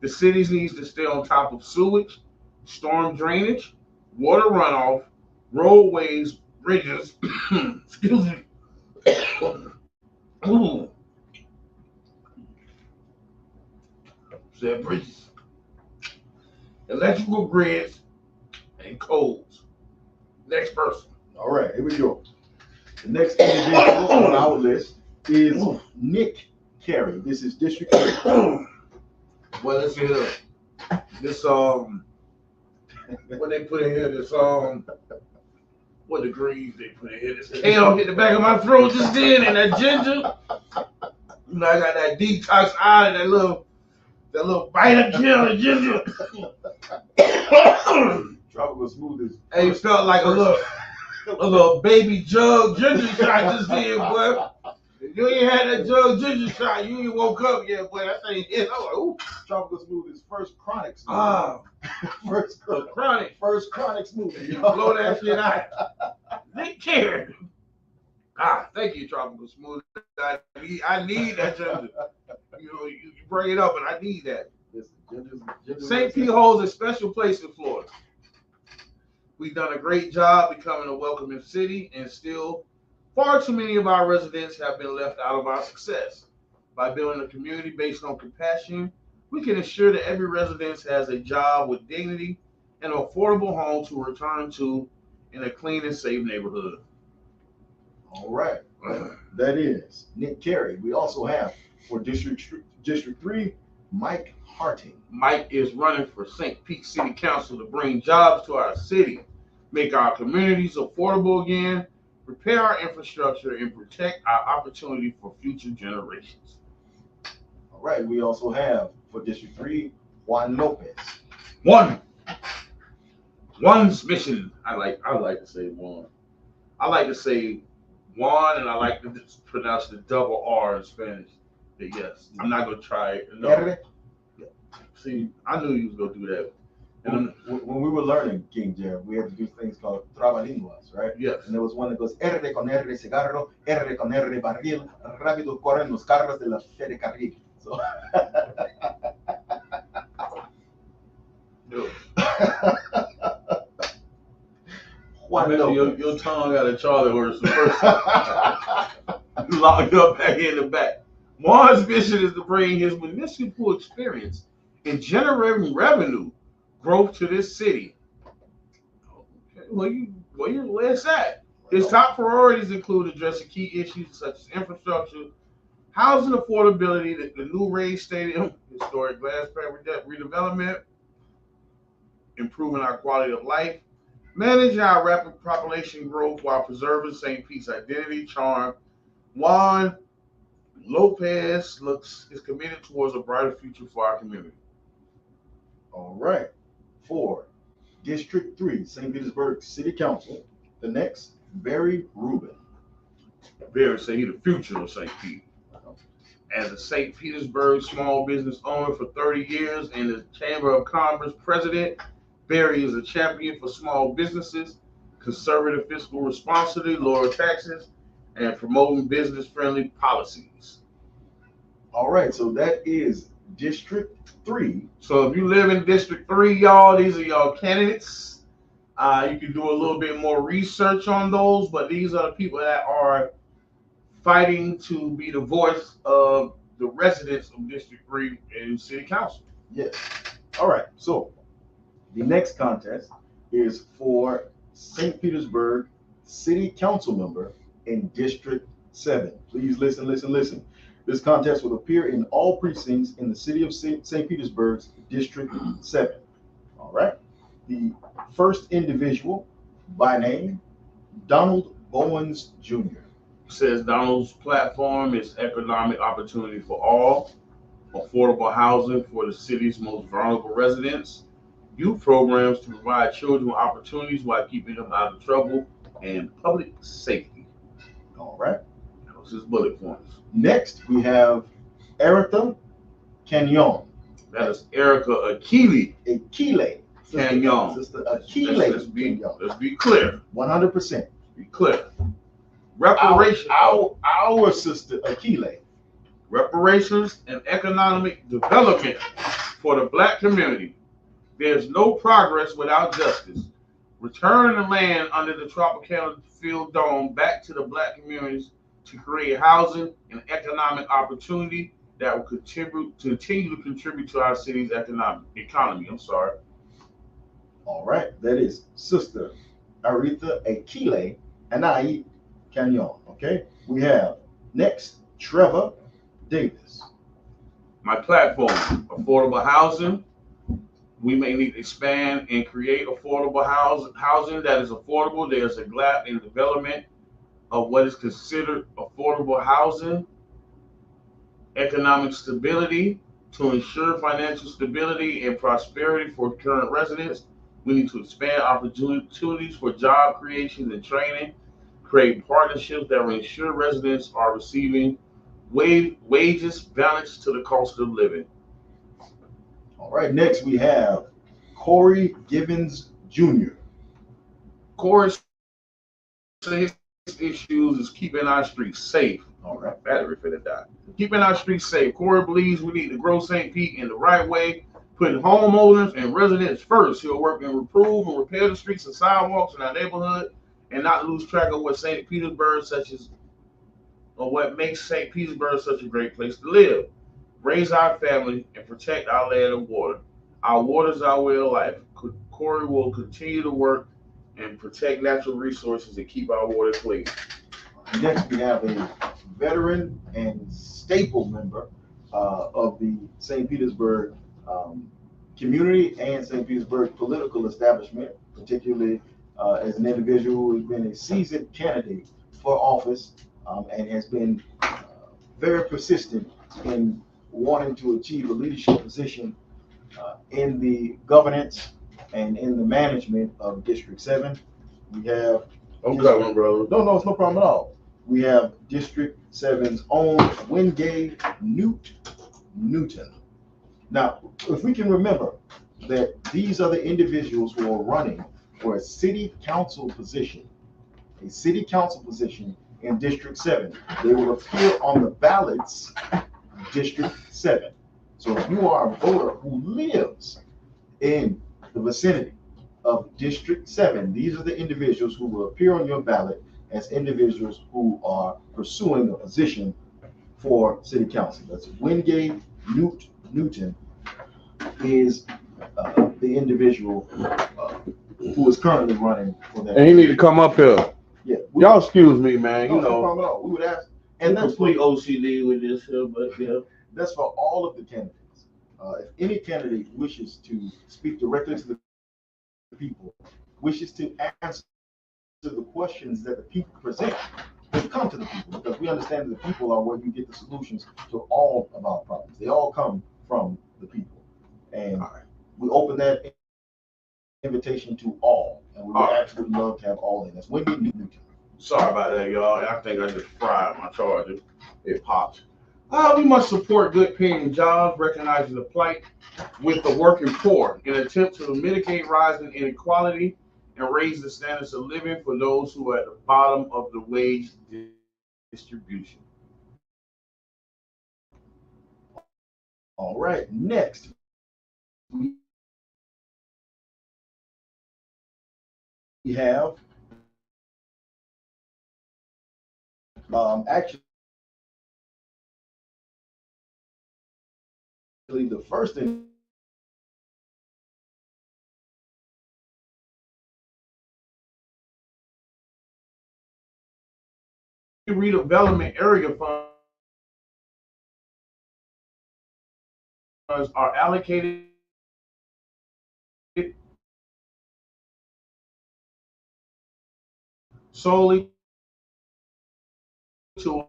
The city needs to stay on top of sewage, storm drainage, water runoff, roadways, bridges, excuse me. Said bridges, electrical grids, and codes. Next person. All right, here we go. The next individual on our list is Nick Carey. This is District 3. Well, let's see here. This what they put in here, this what degrees they put in here. This kale hit the back of my throat just then, and that ginger. You know, I got that detox eye and that little bite of kale and ginger. Tropical Smooth is. Hey, it felt like a little baby jug ginger shot just then, boy. If you ain't had that jug ginger shot, you ain't woke up yet, boy. That thing hit. I was like, ooh. Tropical Smooth is first chronic smooth. First chronic smooth. You blow that shit out. Nick Carey. Thank you, Tropical Smooth. I need that ginger. You bring it up, and I need that. St. Pete holds a special place in Florida. We've done a great job becoming a welcoming city, and still far too many of our residents have been left out of our success. By building a community based on compassion, we can ensure that every resident has a job with dignity and an affordable home to return to in a clean and safe neighborhood. All right. That is Nick Carey. We also have for District 3, Mike Harting. Mike is running for St. Pete City Council to bring jobs to our city, make our communities affordable again, repair our infrastructure, and protect our opportunity for future generations. All right. We also have for District 3, Juan Lopez. One's mission. I like to say one. I like to say Juan, and I like to pronounce the double R in Spanish. But yes, I'm not gonna try it. No. See, I knew you was gonna do that. And when we were learning King Jam, we had to do things called trabalinguas, right? Yes. And there was one that goes R con R cigarro, R con R barril, rápido corren los carros de la ferrocarril. So. Your tongue got a Charlie horse the first time. You locked up back in the back. Juan's mission is to bring his municipal experience in generating revenue growth to this city. Okay. Where it's at. His top priorities include addressing key issues such as infrastructure, housing affordability, the new Rays Stadium, historic glass pad redevelopment, improving our quality of life, managing our rapid population growth while preserving St. Pete's identity, charm. Juan Lopez is committed towards a brighter future for our community. All right. For District 3, St. Petersburg City Council, the next, Barry Rubin. Barry say he the future of St. Pete. as a St. Petersburg small business owner for 30 years and the Chamber of Commerce president. Barry is a champion for small businesses, conservative fiscal responsibility, lower taxes, and promoting business-friendly policies. All right, so that is District 3. So if you live in District 3, y'all, these are y'all candidates. You can do a little bit more research on those, but these are the people that are fighting to be the voice of the residents of District 3 in City Council. Yes. All right, so the next contest is for St. Petersburg City Council member in District 7. Please listen, listen, listen. This contest will appear in all precincts in the city of St. Petersburg's District 7. All right. The first individual by name, Donald Bowens Jr. Says Donald's platform is economic opportunity for all, affordable housing for the city's most vulnerable residents, youth programs to provide children with opportunities while keeping them out of trouble, and public safety. All right. That was his bullet points. Next, we have Erica Canyon. That is Erica Akili Canyon. Sister Akile. Let's be clear. 100%. Be clear. Reparations. Our sister Akile. Reparations and economic development for the Black community. There's no progress without justice. Return the land under the Tropicana Field Dome back to the Black communities to create housing and economic opportunity that will continue to contribute to our city's economy. All right, that is Sister Aretha Akile Anai Canyon. Okay, we have next Trevor Davis. My platform, affordable housing. We may need to expand and create affordable housing that is affordable. There's a gap in development of what is considered affordable housing, economic stability to ensure financial stability and prosperity for current residents. We need to expand opportunities for job creation and training, create partnerships that will ensure residents are receiving wages balanced to the cost of living. All right, next we have Corey Givens Jr. Corey says his issues is keeping our streets safe. All right. Battery finna die. Keeping our streets safe. Corey believes we need to grow St. Pete in the right way, putting homeowners and residents first. He'll work and improve and repair the streets and sidewalks in our neighborhood and not lose track of what St. Petersburg what makes St. Petersburg such a great place to live. Raise our family and protect our land and water. Our water is our way of life. Corey will continue to work and protect natural resources and keep our water clean. Next, we have a veteran and staple member of the St. Petersburg community and St. Petersburg political establishment, particularly as an individual who has been a seasoned candidate for office and has been very persistent in wanting to achieve a leadership position in the governance and in the management of District 7. We have... Okay, brother. No, it's no problem at all. We have District 7's own Wingate Newton. Now, if we can remember that these are the individuals who are running for a city council position in District 7. They will appear on the ballots District 7. So if you are a voter who lives in the vicinity of District 7, these are the individuals who will appear on your ballot as individuals who are pursuing a position for city council. That's Wingate Newton is the individual who is currently running for that. And he need to come up here. Yeah. Y'all excuse me, man. No problem at all. We would ask. And that's complete OCD with this here, but yeah. That's for all of the candidates. If any candidate wishes to speak directly to the people, wishes to answer the questions that the people present, they come to the people, because we understand that the people are where you get the solutions to all of our problems. They all come from the people. And we open that invitation to all, and we would absolutely love to have all in. That's Wingate Newton. Sorry about that, y'all. I think I just fried my charger. It popped. We must support good paying jobs, recognizing the plight with the working poor in an attempt to mitigate rising inequality and raise the standards of living for those who are at the bottom of the wage distribution. All right, next we have actually the first thing Redevelopment area funds are allocated solely to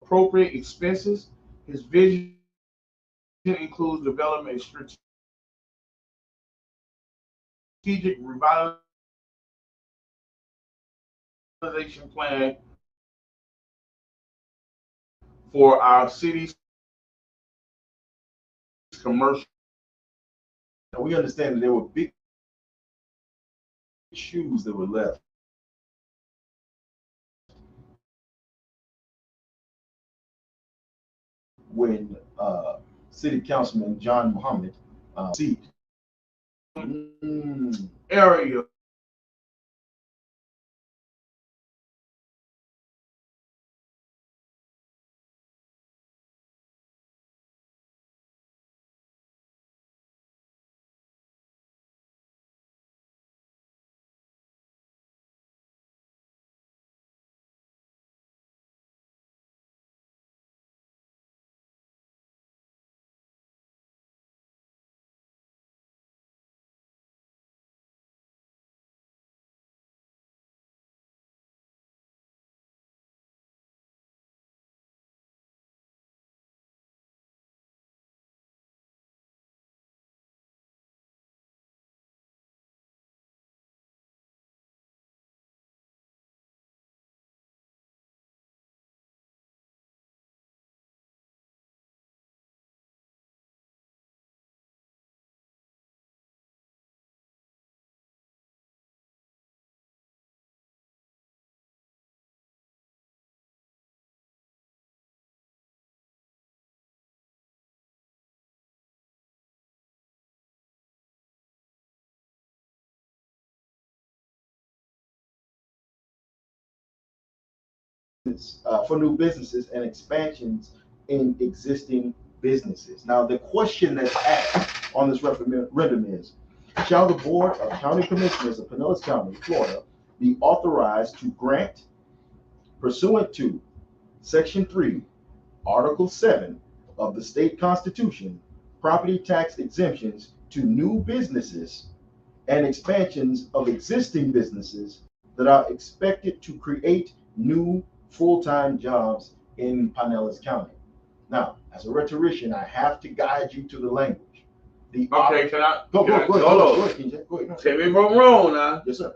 appropriate expenses. His vision includes development of strategic revitalization plan for our city's commercial. Now we understand that there were big shoes that were left when City Councilman John Muhammad seat area for new businesses and expansions in existing businesses. Now, the question that's asked on this referendum is, shall the Board of County Commissioners of Pinellas County, Florida, be authorized to grant, pursuant to Section 3, Article 7 of the state constitution, property tax exemptions to new businesses and expansions of existing businesses that are expected to create new full-time jobs in Pinellas County. Now, as a rhetorician, I have to guide you to the language. Okay, can I? Go ahead. Tell me if I'm wrong now. Yes, sir.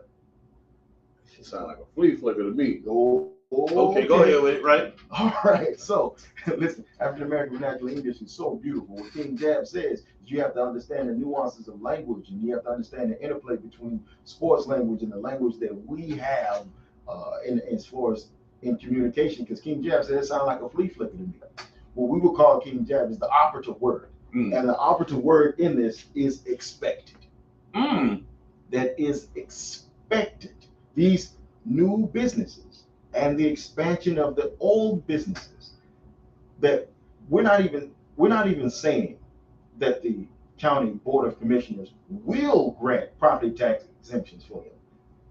It sounds like a flea flicker to me. Okay, go ahead with it, right? All right, so listen, African American vernacular English is so beautiful. What King Jab says is you have to understand the nuances of language, and you have to understand the interplay between sports language and the language that we have as far as in communication. Because King Jab said it sounded like a flea flicker to me. What we would call King Jab is the operative word, and the operative word in this is expected. That is expected. These new businesses and the expansion of the old businesses, that we're not even saying that the county board of commissioners will grant property tax exemptions for them.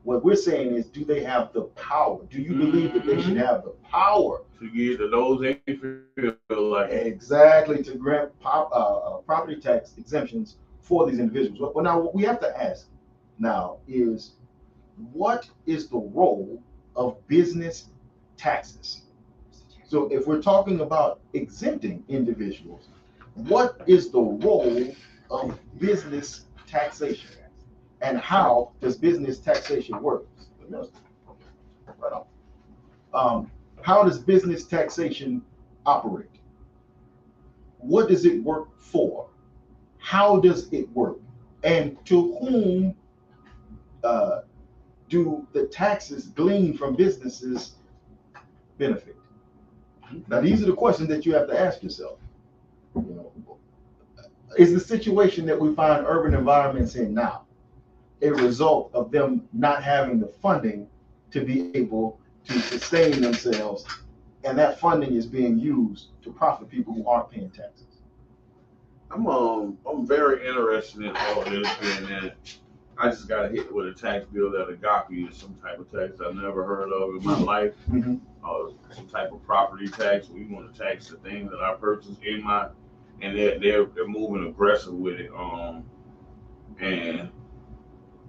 What we're saying is, do they have the power? Do you believe that they should have the power to give to those they feel like exactly to grant property tax exemptions for these individuals? Well, now what we have to ask now is, what is the role of business taxes? So if we're talking about exempting individuals, what is the role of business taxation? And how does business taxation work? Right on. How does business taxation operate? What does it work for? How does it work? And to whom do the taxes gleaned from businesses benefit? Now, these are the questions that you have to ask yourself. You know, is the situation that we find urban environments in now a result of them not having the funding to be able to sustain themselves, and that funding is being used to profit people who aren't paying taxes? I'm very interested in all this, being that I just got hit with a tax bill that Agape is some type of tax I've never heard of in my life. Mm-hmm. Some type of property tax. We want to tax the things that I purchased in my, and they're moving aggressive with it. And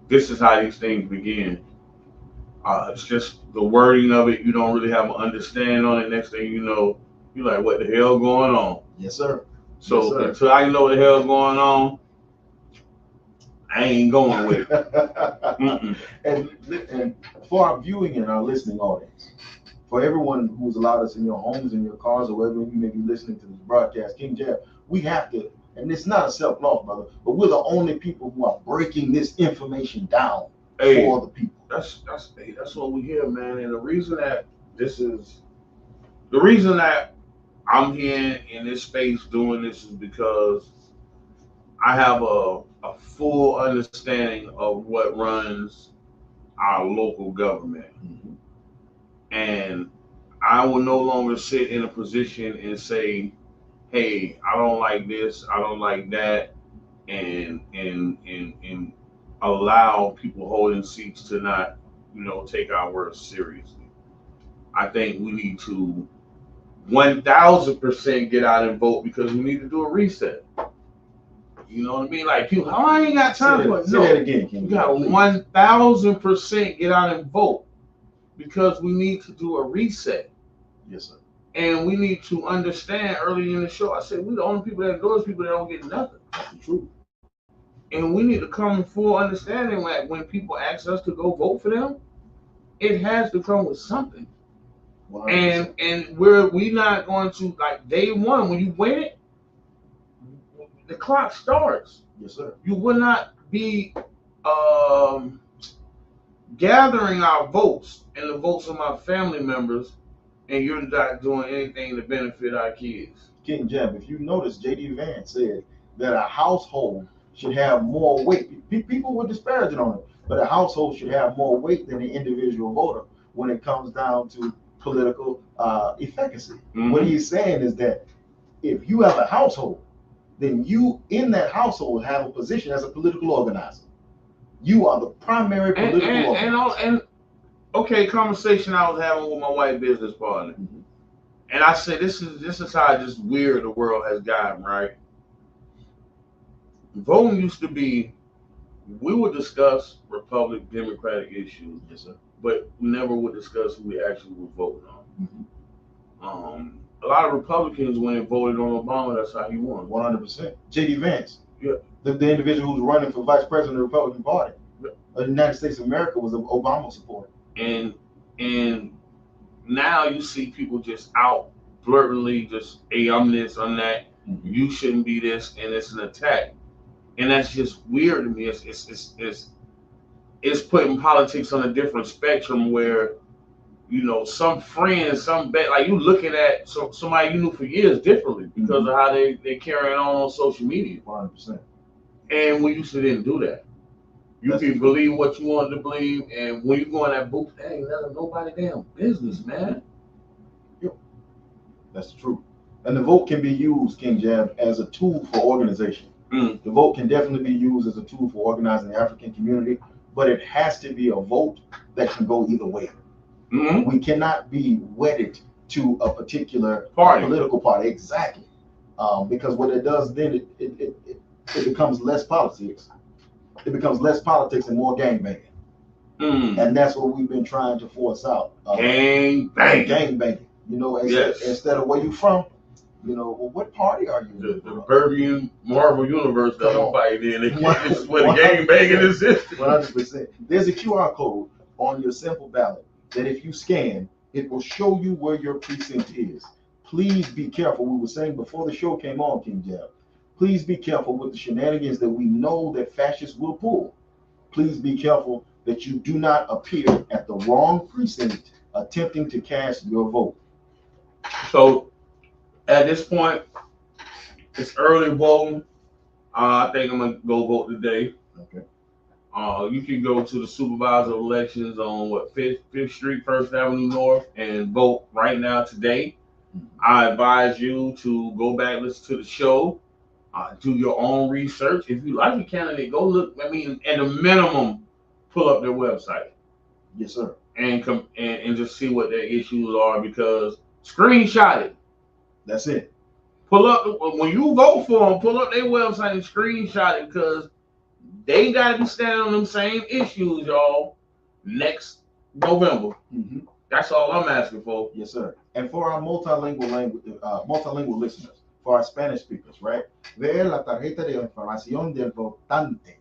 this is how these things begin. It's just the wording of it. You don't really have an understanding on it. Next thing you know, you're like, what the hell going on? Yes, sir. So yes, sir. Until I know what the hell's going on, I ain't going with it. And for our viewing and our listening audience, for everyone who's allowed us in your homes, in your cars, or wherever you may be listening to this broadcast, King Jab, we have to, and it's not a self-loss, brother, but we're the only people who are breaking this information down for the people. That's what we hear, man. And the reason that I'm here in this space doing this is because I have a full understanding of what runs our local government. Mm-hmm. And I will no longer sit in a position and say, hey, I don't like this, I don't like that, and allow people holding seats to not, take our words seriously. I think we need to 1000% get out and vote, because we need to do a reset. You know what I mean? Like, people, I ain't got time for it. No, say that again, King. You got 1000% get out and vote, because we need to do a reset. Yes, sir. And we need to understand. Early in the show, I said we're the only people that endorse people that don't get nothing. That's the truth. And we need to come in full understanding that when people ask us to go vote for them, it has to come with something. 100%. And we not going to, like, day one, when you win it, the clock starts. Yes, sir. You will not be gathering our votes and the votes of my family members, and you're not doing anything to benefit our kids. King Jab, if you notice, J.D. Vance said that a household should have more weight. People were disparaging on it, but a household should have more weight than an individual voter when it comes down to political efficacy. Mm-hmm. What he's saying is that if you have a household, then you in that household have a position as a political organizer. You are the primary political organizer. Okay, conversation I was having with my white business partner. Mm-hmm. And I said, this is how just weird the world has gotten, right? Voting used to be, we would discuss Republican, Democratic issues, yes, sir, but we never would discuss who we actually were voting on. Mm-hmm. A lot of Republicans, when they voted on Obama, that's how he won. 100%. J.D. Vance, yeah, the individual who's running for vice president of the Republican Party of the United States of America, was an Obama supporter. And now you see people just out blatantly just, hey, I'm this, I'm that. Mm-hmm. You shouldn't be this, and it's an attack. And that's just weird to me. It's putting politics on a different spectrum where, some friends, some bet, like you looking at somebody you knew for years differently because mm-hmm. of how they carrying on social media. 100%. And we used to didn't do that. You can believe what you wanted to believe, and when you go in that booth, that ain't nobody damn business, man. Yep. That's the truth. And the vote can be used, King Jab, as a tool for organization. The vote can definitely be used as a tool for organizing the African community, but it has to be a vote that can go either way. Mm-hmm. We cannot be wedded to a particular political party. Exactly. Because what it does then, it becomes less politics. It becomes less politics and more gangbanging. And that's what we've been trying to force out. Gangbanging. Instead of where you from, well, what party are you? The Birmingham Marvel Universe that I'm fighting in. This is where the gangbanging exists. 100%. There's a QR code on your simple ballot that if you scan, It will show you where your precinct is. Please be careful. We were saying before the show came on, King Jab. Please be careful with the shenanigans that we know that fascists will pull. Please be careful that you do not appear at the wrong precinct attempting to cast your vote. So at this point, it's early voting. I think I'm gonna go vote today. Okay. You can go to the supervisor elections on Fifth Street, First Avenue North, and vote right now today. I advise you to go back, listen to the show, do your own research. If you like a candidate, go look. I mean, at a minimum, pull up their website. Yes, sir. And just see what their issues are, because screenshot it. That's it. Pull up when you vote for them. Pull up their website and screenshot it, because they got to be standing on them same issues, y'all, next November. Mm-hmm. That's all I'm asking for. Yes, sir. And for our multilingual listeners, for our Spanish speakers, right? Ver la tarjeta de información del votante.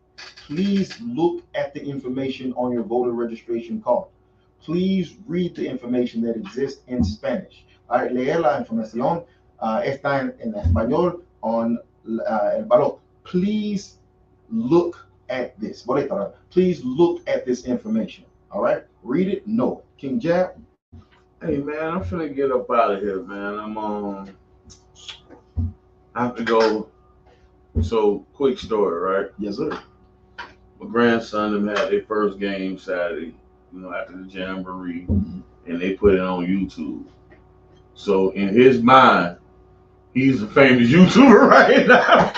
Please look at the information on your voter registration card. Please read the information that exists in Spanish. All right, leer la información está en español on el ballot. Please look at this. Please look at this information. All right, read it, know it. King Jab. Hey man, I'm finna get up out of here, man. I have to go. So quick story, right? Yes, sir. My grandson them had their first game Saturday, after the jamboree, and they put it on YouTube. So in his mind, he's a famous YouTuber right now.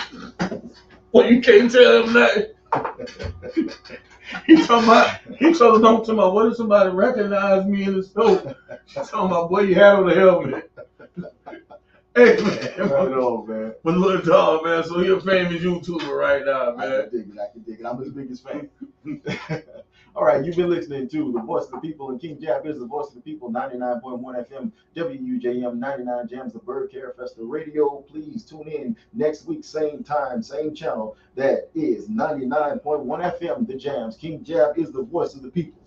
Well, you can't tell him that. He told him, what if somebody recognize me in the store? She's talking about, boy, you had on the helmet. Hey, man. Right on, man. But little dog, man, so he a famous YouTuber right now, man. I can dig it. I'm his biggest fan. All right, you've been listening to The Voice of the People, and King Jab is The Voice of the People, 99.1 FM, WUJM, 99 Jams, the Bird Care Festival Radio. Please tune in next week, same time, same channel. That is 99.1 FM, The Jams. King Jab is The Voice of the People.